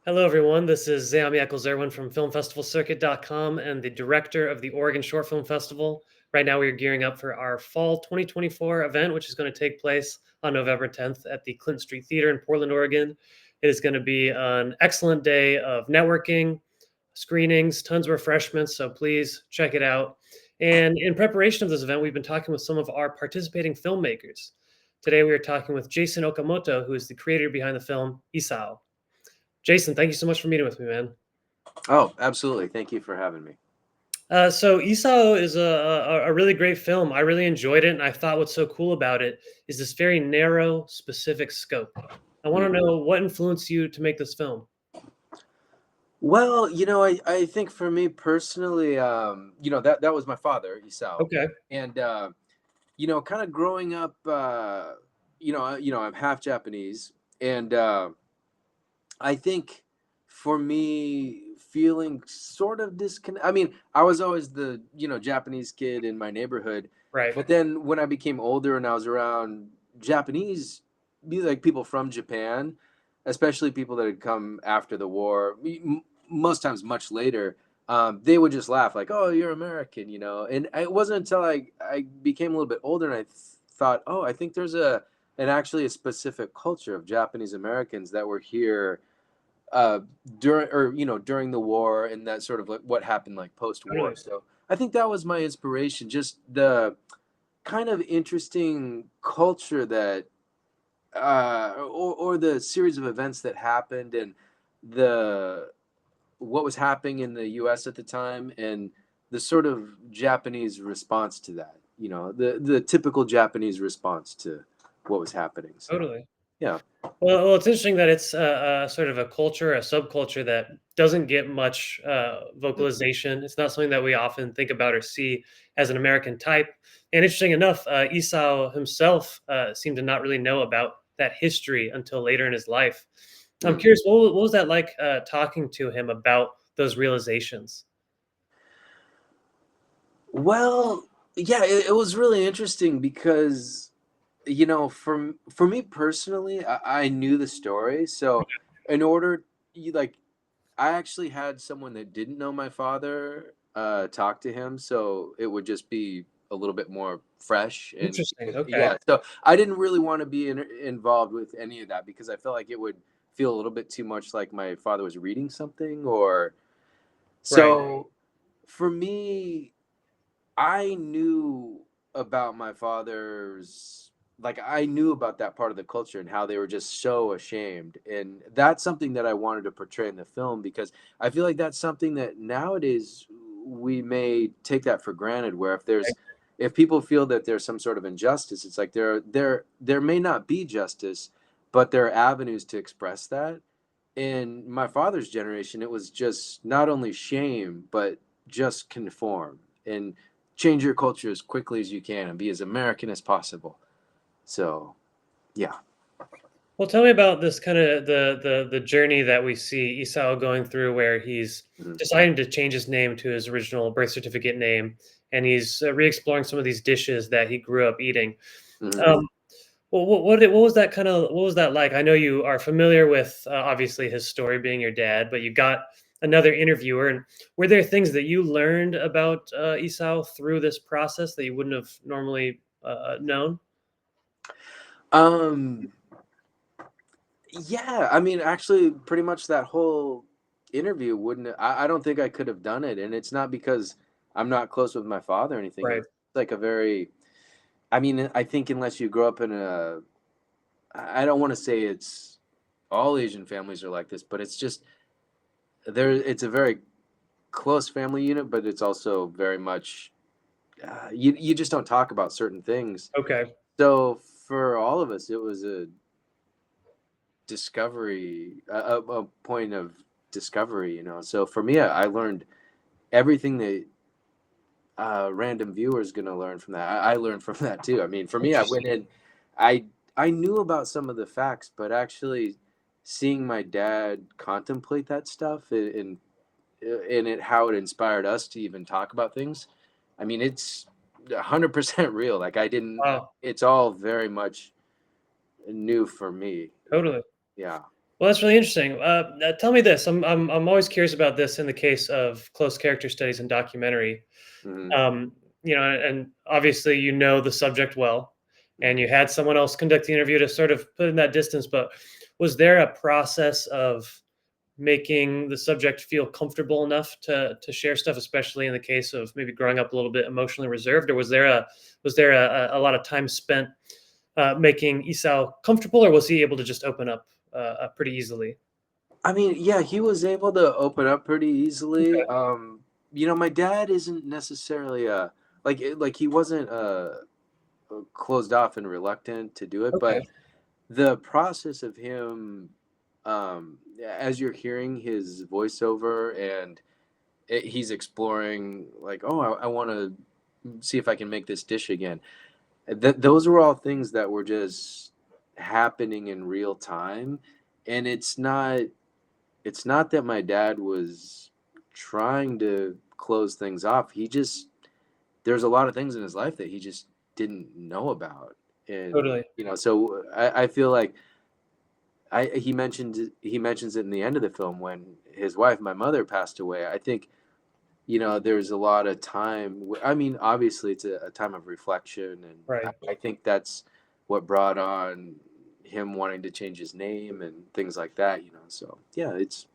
Hello, everyone. This is Zayami Eccles-Erwin from FilmFestivalCircuit.com and the director of the Oregon Short Film Festival. Right now, we are gearing up for our fall 2024 event, which is going to take place on November 10th at the Clinton Street Theater in Portland, Oregon. It is going to be an excellent day of networking, screenings, tons of refreshments, so please check it out. And in preparation of this event, we've been talking with some of our participating filmmakers. Today, we are talking with Jason Okamoto, who is the creator behind the film Isao. Jason, thank you so much for meeting with me, man. Oh, absolutely. Thank you for having me. So Isao is a really great film. I really enjoyed it, and I thought what's so cool about it is this very narrow, specific scope. I want to Mhm. know what influenced you to make this film. Well, I think for me personally, that was my father, Isao, Okay, and kind of growing up, I'm half Japanese, and I think for me, feeling sort of disconnect. I mean, I was always the Japanese kid in my neighborhood, right. but then when I became older and I was around Japanese, like people from Japan, especially people that had come after the war, most times much later, they would just laugh like, "Oh, you're American," you know. And it wasn't until I became a little bit older and I thought, "Oh, I think there's actually a specific culture of Japanese Americans that were here uh during the war and that sort of like what happened like post-war." Totally. So I think that was my inspiration, just the kind of interesting culture that or the series of events that happened, and the what was happening in the US at the time, and the sort of Japanese response to that, the typical Japanese response to what was happening. So Totally. yeah. Well, it's interesting that it's a sort of a culture, a subculture that doesn't get much Mhm. vocalization. It's not something that we often think about or see as an American type. And interesting enough, Isao himself seemed to not really know about that history until later in his life. I'm Mm. curious, what was that like talking to him about those realizations? Well, yeah, it was really interesting because, for me personally, I knew the story. So, in order, like, I actually had someone that didn't know my father talk to him, so it would just be a little bit more fresh. And Interesting. Okay. yeah, so I didn't really want to be involved with any of that because I felt like it would feel a little bit too much like my father was reading something, or Right. so. For me, I knew about my father's, like, I knew about that part of the culture and how they were just so ashamed. And that's something that I wanted to portray in the film because I feel like that's something that nowadays we may take that for granted, where if people feel that there's some sort of injustice, it's like there may not be justice, but there are avenues to express that. In my father's generation, it was just not only shame, but just conform and change your culture as quickly as you can and be as American as possible. So, yeah. Well, tell me about this kind of the journey that we see Isao going through, where he's Mhm. deciding to change his name to his original birth certificate name, and he's re-exploring some of these dishes that he grew up eating. Mhm. Um, well, what was that kind of what was that like? I know you are familiar with obviously his story being your dad, but you got another interviewer, and were there things that you learned about Isao through this process that you wouldn't have normally known? Um, yeah, I mean, actually, pretty much that whole interview wouldn't. I don't think I could have done it, and it's not because I'm not close with my father or anything. Right. It's like a very. I mean, I think unless you grow up in a, I don't want to say it's all Asian families are like this, but it's just there. It's a very close family unit, but it's also very much you just don't talk about certain things. Okay. So for all of us, it was a discovery, a point of discovery. So for me, I learned everything that random viewers gonna learn from that. I learned from that too. I mean, for me, I went Interesting. in, I I knew about some of the facts, but actually seeing my dad contemplate that stuff, and how it inspired us to even talk about things. I mean, it's 100% real. Like I didn't. Wow. It's all very much new for me. Totally. Yeah. Well, that's really interesting. Tell me this. I'm always curious about this in the case of close character studies and documentary. Mhm, And obviously you know the subject well, and mhm. you had someone else conduct the interview to sort of put in that distance. But was there a process of making the subject feel comfortable enough to share stuff, especially in the case of maybe growing up a little bit emotionally reserved, or was there a lot of time spent making Isao comfortable, or was he able to just open up pretty easily? I mean, yeah, he was able to open up pretty easily. Okay. My dad isn't necessarily like he wasn't closed off and reluctant to do it, Okay. but the process of him, as you're hearing his voiceover and he's exploring, like, oh, I want to see if I can make this dish again. Those were all things that were just happening in real time, and it's not that my dad was trying to close things off. He just there's a lot of things in his life that he just didn't know about. And Totally. so I feel like he mentions it in the end of the film when his wife, my mother, passed away. I think there's a lot of time. I mean, obviously, it's a time of reflection, and Right. I think that's what brought on him wanting to change his name and things like that. So yeah, it's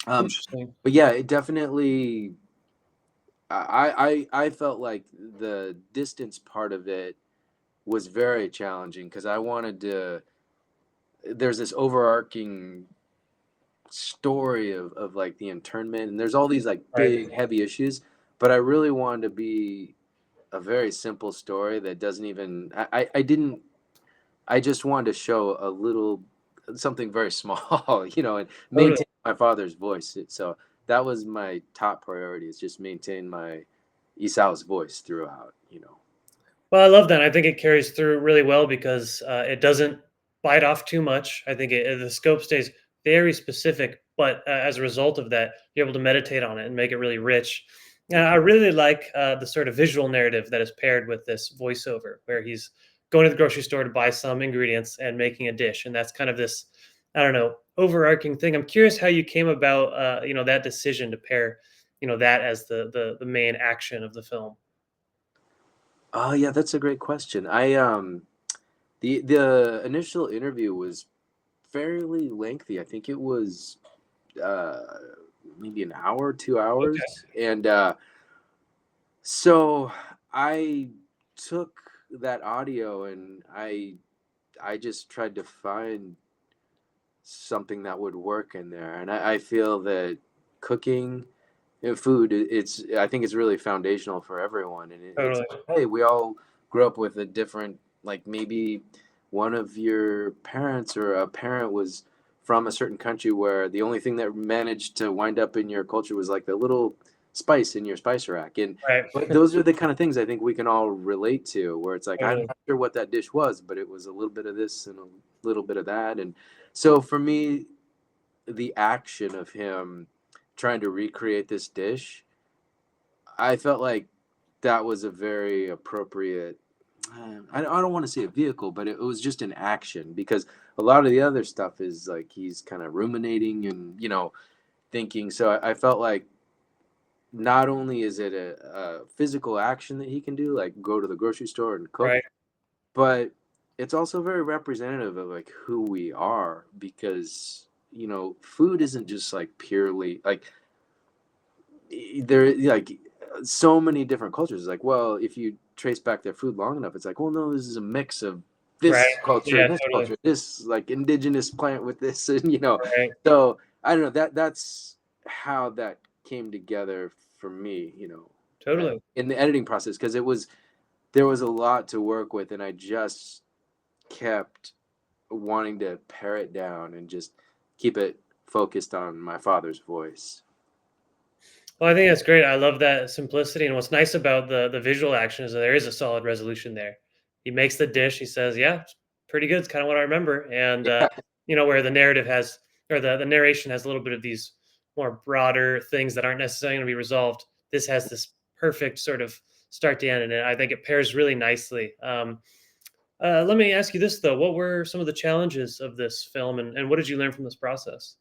um, Interesting. but yeah, it definitely. I felt like the distance part of it was very challenging because I wanted to. There's this overarching story of like the internment, and there's all these like Right. big heavy issues, but I really wanted to be a very simple story that doesn't even I didn't I just wanted to show a little something very small, and Totally. maintain my father's voice. So that was my top priority, is just maintain my Isao's voice throughout. Well, I love that. I think it carries through really well because it doesn't bite off too much. I think the scope stays very specific, but as a result of that, you're able to meditate on it and make it really rich. And I really like the sort of visual narrative that is paired with this voiceover, where he's going to the grocery store to buy some ingredients and making a dish, and that's kind of this, I don't know, overarching thing. I'm curious how you came about, that decision to pair, that as the main action of the film. Oh yeah, that's a great question. The initial interview was fairly lengthy. I think it was uh maybe an hour, 2 hours. Okay. And so I took that audio and I just tried to find something that would work in there. And I feel that cooking and food, I think it's really foundational for everyone. And it's Totally. hey, we all grew up with a different, like maybe one of your parents or a parent was from a certain country where the only thing that managed to wind up in your culture was like the little spice in your spice rack. And Right. but those are the kind of things I think we can all relate to, where it's like, I'm Totally. not sure what that dish was, but it was a little bit of this and a little bit of that. And so for me, the action of him trying to recreate this dish, I felt like that was a very appropriate. I don't want to say a vehicle, but it was just an action, because a lot of the other stuff is like he's kind of ruminating and thinking. So I felt like not only is it a physical action that he can do, like go to the grocery store and cook, Right. but it's also very representative of like who we are, because food isn't just like purely like there like so many different cultures. Like, well, if you trace back their food long enough, it's like, well, no, this is a mix of Right. this culture Yeah, and this totally. culture, this like indigenous plant with this, and Right. so I don't know, that's how that came together for me, Totally. in the editing process, because there was a lot to work with, and I just kept wanting to pare it down and just keep it focused on my father's voice. Well, I think that's great. I love that simplicity, and what's nice about the visual action is that there is a solid resolution there. He makes the dish, he says, "Yeah, it's pretty good, it's kinda what I remember," and, Yeah. where the narrative has or the narration has a little bit of these more broader things that aren't necessarily gonna be resolved. This has this perfect sort of start to end, and I think it pairs really nicely. Let me ask you this though: what were some of the challenges of this film, and what did you learn from this process?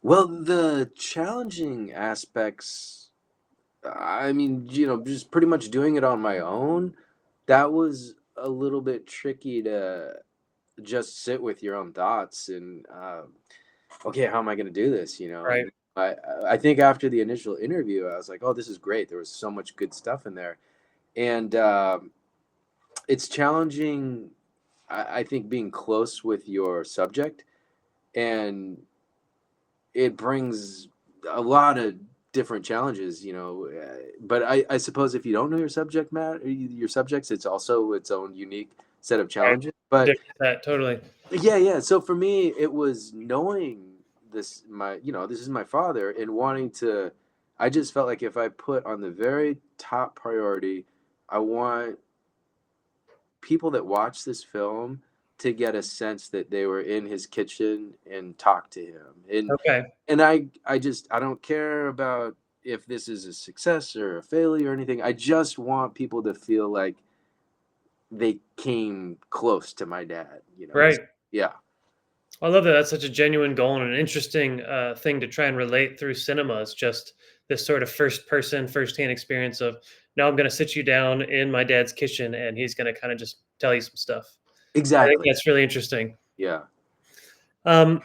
Well, the challenging aspects, I mean, just pretty much doing it on my own, that was a little bit tricky to just sit with your own thoughts and, okay, how am I going to do this? Right, And I, I think after the initial interview, I was like, oh, this is great. There was so much good stuff in there. And it's challenging, I think, being close with your subject, and it brings a lot of different challenges, but I suppose if you don't know your subject matter, your subjects, it's also its own unique set of right. challenges. But Different set, totally. yeah. So for me, it was knowing this is my father, and wanting to. I just felt like if I put on the very top priority, I want people that watch this film to get a sense that they were in his kitchen and talked to him. Okay, And I don't care about if this is a success or a failure or anything. I just want people to feel like they came close to my dad. right. Yeah. I love that. That's such a genuine goal and an interesting thing to try and relate through cinema. Is just this sort of first person, first hand experience of now I'm going to sit you down in my dad's kitchen and he's going to kind of just tell you some stuff. I think Exactly. that's really interesting. Yeah. Um,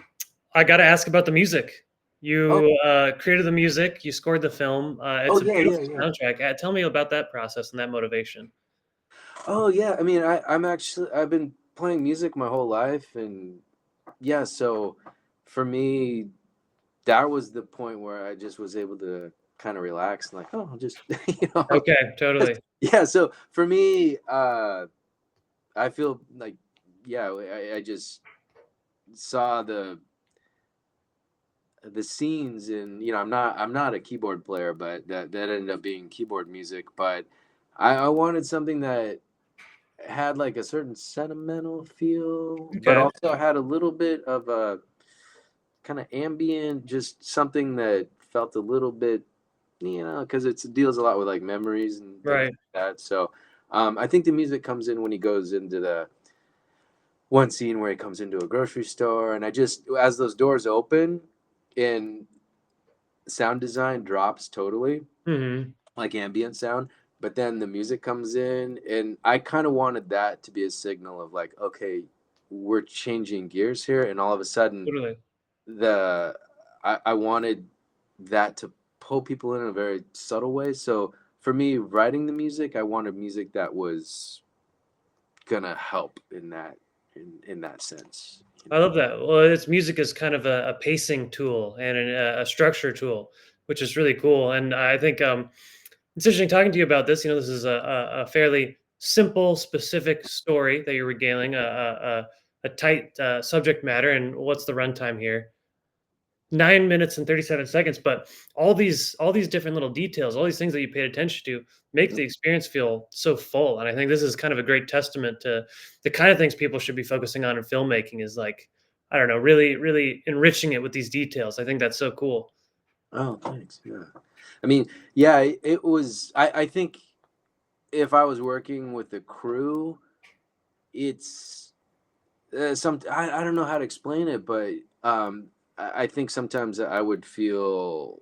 I got to ask about the music. Oh, You created the music, you scored the film. oh It's a yeah, yeah, beautiful yeah. soundtrack. Tell me about that process and that motivation. Oh yeah. I mean, I've been playing music my whole life, and yeah, so for me, that was the point where I just was able to kind of relax and like, oh, I'll just Okay, totally. yeah. So for me, I feel like, yeah, I just saw the scenes, and I'm not a keyboard player, but that ended up being keyboard music. But I wanted something that had like a certain sentimental feel, but Okay, also had a little bit of a kind of ambient, just something that felt a little bit, because it deals a lot with like memories and things right. like that. So I think the music comes in when he goes into the one scene where he comes into a grocery store, and I just, as those doors open and sound design drops totally, Hmm. like ambient sound, but then the music comes in, and I kind of wanted that to be a signal of like, okay, we're changing gears here, and all of a sudden Totally. the I wanted that to pull people in a very subtle way. So for me, writing the music, I wanted music that was gonna help in that sense. I love that. Well, it's music is kind of a pacing tool and a structure tool, which is really cool. And I think it's interesting talking to you about this. This is a fairly simple, specific story that you're regaling, a tight subject matter. And what's the runtime here? 9 minutes and 37 seconds. But all these different little details, all these things that you paid attention to, make the experience feel so full. And I think this is kind of a great testament to the kind of things people should be focusing on in filmmaking. Is like, I don't know, really, really enriching it with these details. I think that's so cool. Oh, thanks. Yeah. I mean, yeah, it was. I think if I was working with a crew, it's I don't know how to explain it, but I think sometimes I would feel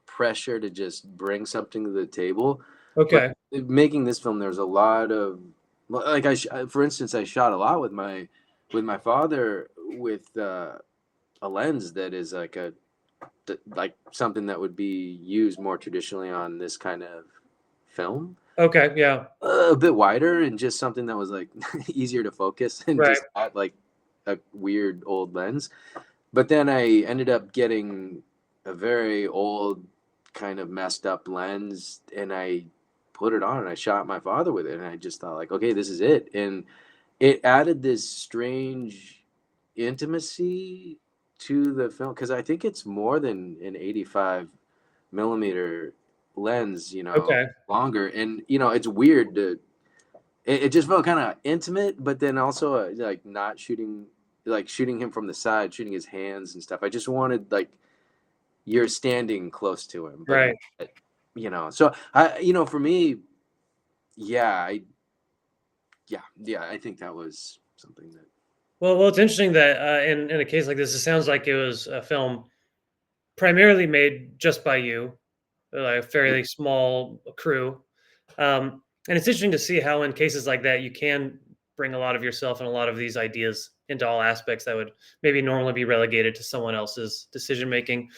pressure to just bring something to the table. But Okay. making this film, there's a lot of, like, for instance, I shot a lot with my father with a lens that is like like something that would be used more traditionally on this kind of film, Okay. Yeah. a bit wider, and just something that was like easier to focus, and Right. just not like a weird old lens. But then I ended up getting a very old, kind of messed up lens, and I put it on and I shot my father with it, and I just thought like, okay, this is it. And it added this strange intimacy to the film, because I think it's more than an 85 millimeter lens, Okay. longer. And it's weird to it just felt kind of intimate, but then also like not shooting, like shooting him from the side, shooting his hands and stuff. I just wanted like you're standing close to him, but Right. so I, for me, yeah, yeah, yeah, I think that was something that. Well, it's interesting that in a case like this, it sounds like it was a film primarily made just by you, like a Yep. fairly small crew. And it's interesting to see how, in cases like that, you can bring a lot of yourself and a lot of these ideas into all aspects that would maybe normally be relegated to someone else's decision making.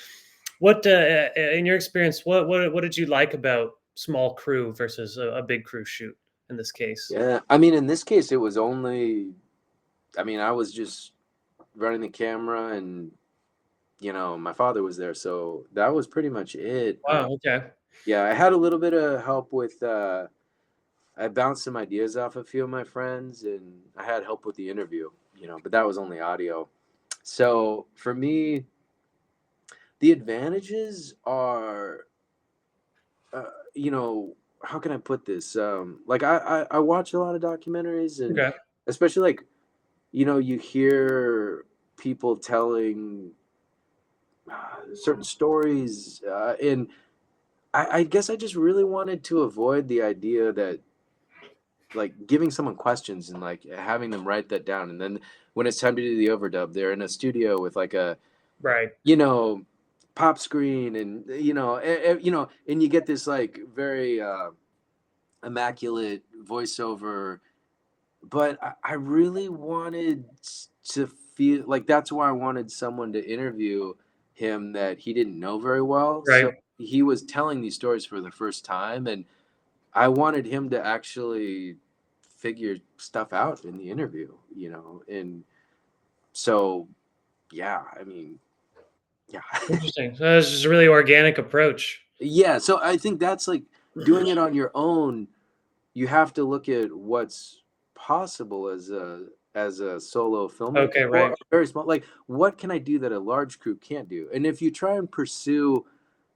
What, in your experience, what did you like about small crew versus a big crew shoot in this case? Yeah, I mean, in this case, it was only. I mean, I was just running the camera, and my father was there, so that was pretty much it. Wow. Okay. Yeah, I had a little bit of help with. I bounced some ideas off a few of my friends, and I had help with the interview. But that was only audio. So for me, the advantages are, uh, you know, how can I put this? Like I watch a lot of documentaries, and Okay. especially like, you hear people telling certain stories, and I guess I just really wanted to avoid the idea that like giving someone questions and like having them write that down, and then when it's time to do the overdub, they're in a studio with like a Right. you know pop screen, and and you get this like very immaculate voiceover. But I really wanted to feel like that's why I wanted someone to interview him that he didn't know very well. So Right. he was telling these stories for the first time, and I wanted him to actually figure stuff out in the interview, and so yeah, I mean, yeah. Interesting. So it's just a really organic approach. Yeah, so I think that's like doing it on your own. You have to look at what's possible as a solo filmmaker Okay. or Right. a very small. Like, what can I do that a large crew can't do? And if you try and pursue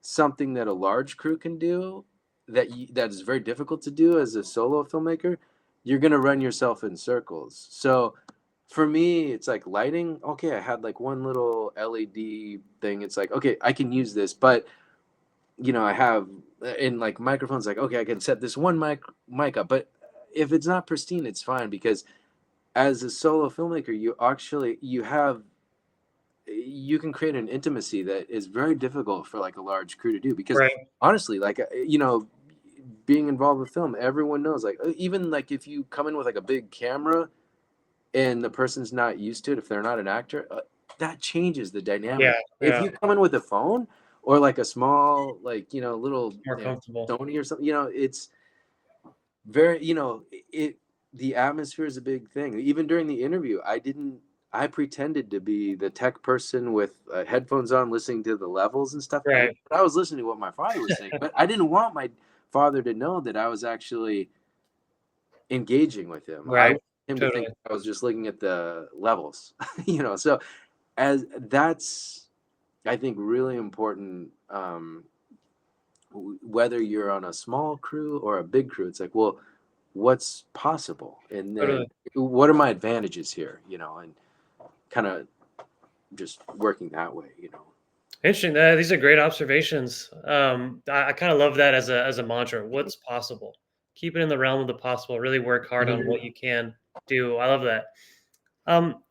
something that a large crew can do, that is very difficult to do as a solo filmmaker, you're gonna run yourself in circles. So for me, it's like lighting. Okay, I had like one little LED thing. It's like, okay, I can use this, but I have in like microphones, like, okay, I can set this one mic up, but if it's not pristine, it's fine, because as a solo filmmaker, you can create an intimacy that is very difficult for like a large crew to do, because Right. honestly, like, being involved with film, everyone knows, like, even like if you come in with like a big camera and the person's not used to it, if they're not an actor, that changes the Yeah. dynamic. If Yeah. you come in with a phone or like a small, like, little, More comfortable. Sony or something, it's very, it the atmosphere is a big thing. Even during the interview, I pretended to be the tech person with headphones on, listening to the levels and stuff. Right. I was listening to what my father was saying, but I didn't want my father to know that I was actually engaging with him. I Right. want him to think Totally. I was just looking at the levels, So as that's, I think, really important. Whether you're on a small crew or a big crew, it's like, well, what's possible, and then Totally. what are my advantages here, and kind of just working that way. Interesting. These are great observations. I kind of love that as a mantra. What's possible? Keep it in the realm of the possible. Really work hard on Mhm. what you can do. I love that.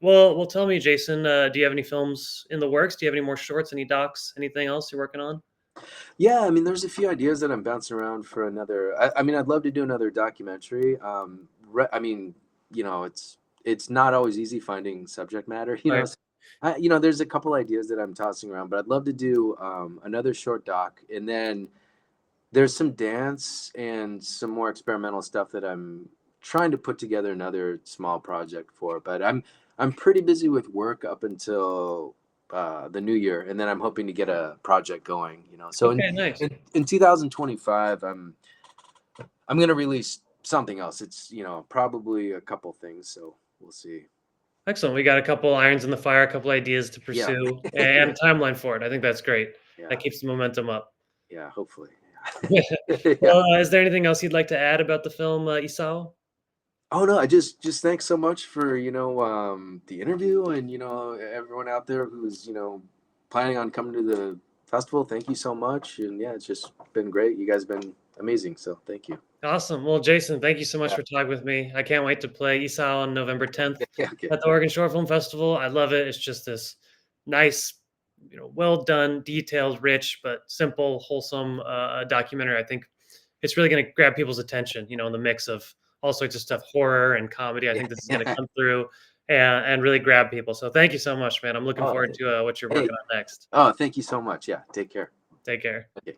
Well, tell me, Jason. Do you have any films in the works? Do you have any more shorts? Any docs? Anything else you're working on? Yeah, I mean, there's a few ideas that I'm bouncing around for another. I mean, I'd love to do another documentary. I mean, it's not always easy finding subject matter. Right. So there's a couple ideas that I'm tossing around, but I'd love to do another short doc, and then there's some dance and some more experimental stuff that I'm trying to put together another small project for. But I'm pretty busy with work up until the new year, and then I'm hoping to get a project going. So Okay. Nice. in 2025, I'm gonna release something else. It's probably a couple things, so we'll see. Excellent. We got a couple irons in the fire, a couple ideas to Yeah, pursue, and a timeline for it. I think that's great. That yeah, keeps the momentum up. yeah. Hopefully, yeah. Well, is there anything else you'd like to add about the film, Isao? Oh no, I just thanks so much for the interview, and everyone out there who's planning on coming to the festival. Thank you so much, and yeah, it's just been great. You guys have been amazing, so thank you. Awesome. Well, Jason, thank you so much Yeah. for talking with me. I can't wait to play Isao on November 10th Okay. at the Oregon Short Film Festival. I love it. It's just this nice, well done, detailed, rich, but simple, wholesome documentary. I think it's really going to grab people's attention, in the mix of all sorts of stuff, horror and comedy. I Yeah. think this is going to Yeah. come through and really grab people. So thank you so much, man. I'm looking Oh, forward to what you're working hey. on next. Oh, thank you so much. Yeah. Take care. Take care. Okay.